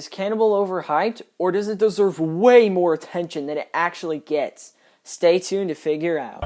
Is Cannibal overhyped, or does it deserve way more attention than it actually gets? Stay tuned to figure out.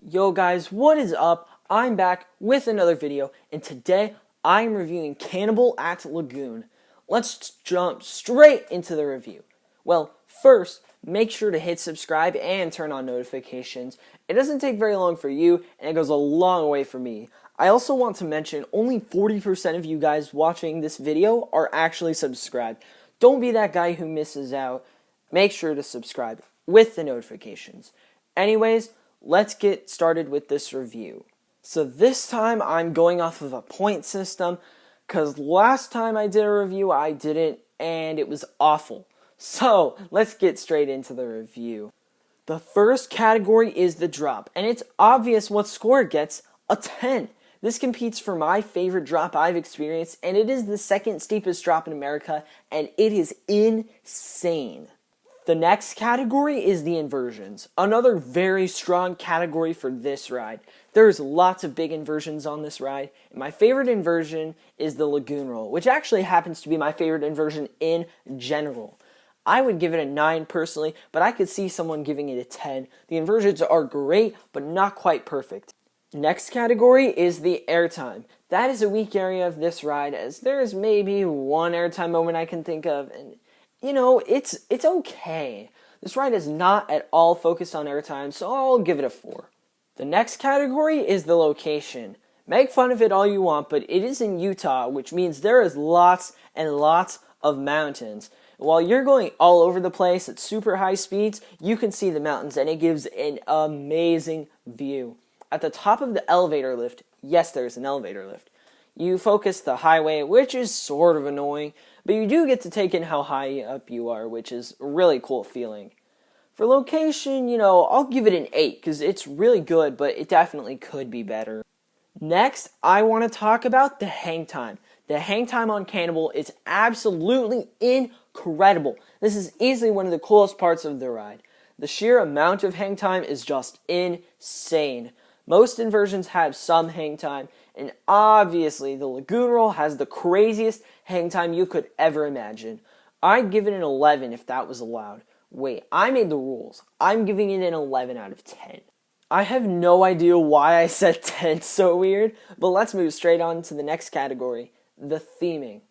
Yo guys, what is up? I'm back with another video, and today I'm reviewing Cannibal at Lagoon. Let's jump straight into the review. Well, first, make sure to hit subscribe and turn on notifications. It doesn't take very long for you, and it goes a long way for me. I also want to mention only 40% of you guys watching this video are actually subscribed. Don't be that guy who misses out. Make sure to subscribe with the notifications. Anyways, let's get started with this review. So this time I'm going off of a point system, because last time I did a review I didn't, and it was awful. So let's get straight into the review. The first category is the drop, and it's obvious what score it gets, a 10. This competes for my favorite drop I've experienced, and it is the second steepest drop in America, and it is insane. The next category is the inversions, another very strong category for this ride. There's lots of big inversions on this ride, and my favorite inversion is the Lagoon roll, which actually happens to be my favorite inversion in general. I would give it a 9 personally, but I could see someone giving it a 10. The inversions are great, but not quite perfect. Next category is the airtime. That is a weak area of this ride, as there is maybe one airtime moment I can think of, and you know, it's okay. This ride is not at all focused on airtime, so I'll give it a 4. The next category is the location. Make fun of it all you want, but it is in Utah, which means there is lots and lots of mountains. While you're going all over the place at super high speeds, you can see the mountains, and it gives an amazing view. At the top of the elevator lift, yes, there's an elevator lift, you focus the highway, which is sort of annoying, but you do get to take in how high up you are, which is a really cool feeling. For location, you know, I'll give it an 8, because it's really good, but it definitely could be better. Next, I want to talk about the hang time. The hang time on Cannibal is absolutely incredible. This is easily one of the coolest parts of the ride. The sheer amount of hang time is just insane. Most inversions have some hang time, and obviously the Lagoon roll has the craziest hang time you could ever imagine. I'd give it an 11 if that was allowed. Wait, I made the rules. I'm giving it an 11 out of 10. I have no idea why I said 10, so weird, but let's move straight on to the next category, the theming.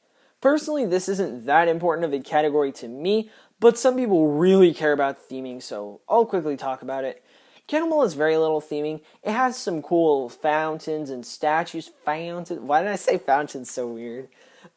Personally, this isn't that important of a category to me, but some people really care about theming, so I'll quickly talk about it. Cannibal has very little theming. It has some cool fountains and statues. Why did I say fountains so weird?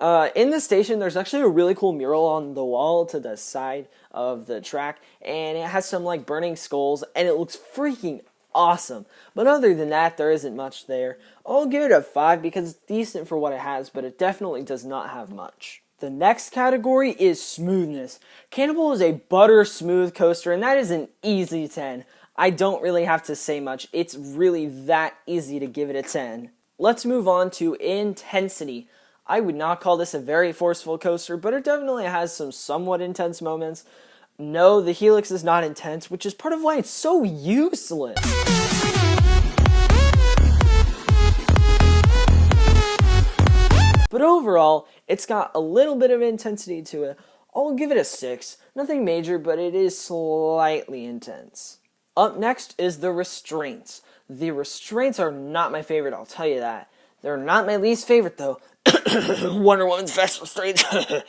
In the station, there's actually a really cool mural on the wall to the side of the track, and it has some like burning skulls, and it looks freaking awesome. But other than that, there isn't much there. I'll give it a 5 because it's decent for what it has, but it definitely does not have much. The next category is smoothness. Cannibal is a butter smooth coaster, and that is an easy 10. I don't really have to say much. It's really that easy to give it a 10. Let's move on to intensity. I would not call this a very forceful coaster, but it definitely has some somewhat intense moments. No, the helix is not intense, which is part of why it's so useless. But overall, it's got a little bit of intensity to it. I'll give it a 6. Nothing major, but it is slightly intense. Up next is the Restraints. The Restraints are not my favorite, I'll tell you that. They're not my least favorite, though. Wonder Woman's Best Restraints. I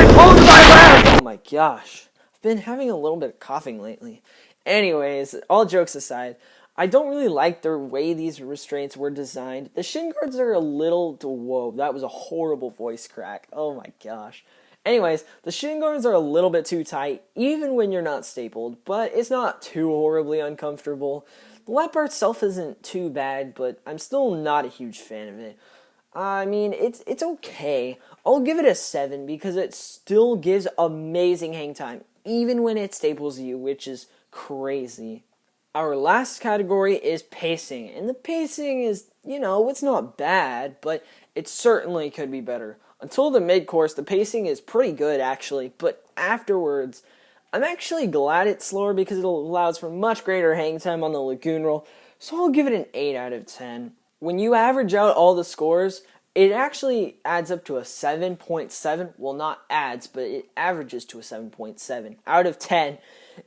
pulled my leg! Oh my gosh. I've been having a little bit of coughing lately. Anyways, all jokes aside, I don't really like the way these restraints were designed. The shin guards are a little... Whoa, that was a horrible voice crack. Oh my gosh. Anyways, the shin guards are a little bit too tight, even when you're not stapled, but it's not too horribly uncomfortable. The lap bar itself isn't too bad, but I'm still not a huge fan of it. I mean, it's okay. I'll give it a 7 because it still gives amazing hang time, even when it staples you, which is crazy. Our last category is pacing, and the pacing is, you know, it's not bad, but it certainly could be better. Until the mid-course, the pacing is pretty good actually, but afterwards, I'm actually glad it's slower because it allows for much greater hang time on the Lagoon roll, so I'll give it an 8 out of 10. When you average out all the scores, it actually adds up to a 7.7. Well, not adds, but it averages to a 7.7 out of 10.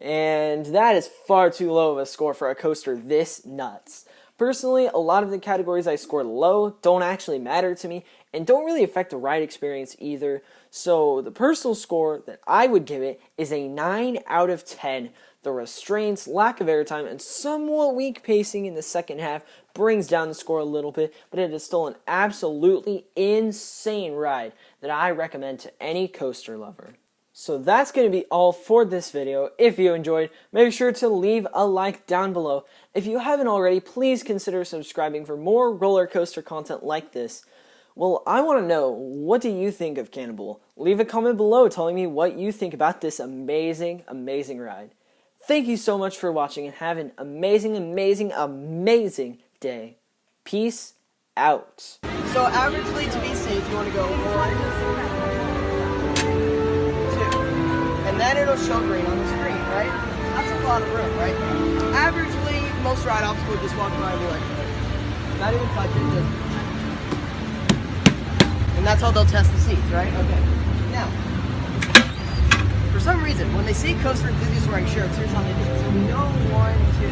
And that is far too low of a score for a coaster this nuts. Personally, a lot of the categories I scored low don't actually matter to me and don't really affect the ride experience either. So the personal score that I would give it is a 9 out of 10. The restraints, lack of airtime, and somewhat weak pacing in the second half brings down the score a little bit, but it is still an absolutely insane ride that I recommend to any coaster lover. So that's going to be all for this video. If you enjoyed, make sure to leave a like down below. If you haven't already, please consider subscribing for more roller coaster content like this. Well, I want to know, what do you think of Cannibal? Leave a comment below telling me what you think about this amazing, amazing ride. Thank you so much for watching and have an amazing, amazing, amazing day. Peace out. So averagely, to be safe, you want to go 1, 2, and then it'll show green on the screen, right? That's a lot of room, right? Averagely, most ride ops would just walk by and be like, not even touch it, just... And that's how they'll test the seats, right? Okay. Now, for some reason, when they see coaster enthusiasts wearing shirts, here's how they do it. So we go 1, 2,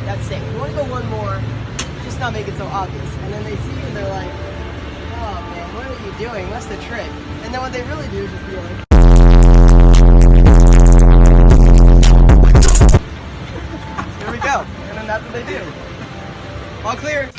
that's safe. We want to go one more, just not make it so obvious. And then they see you and they're like, oh man, what are you doing? What's the trick? And then what they really do is just be like, there we go. And then that's what they do. All clear.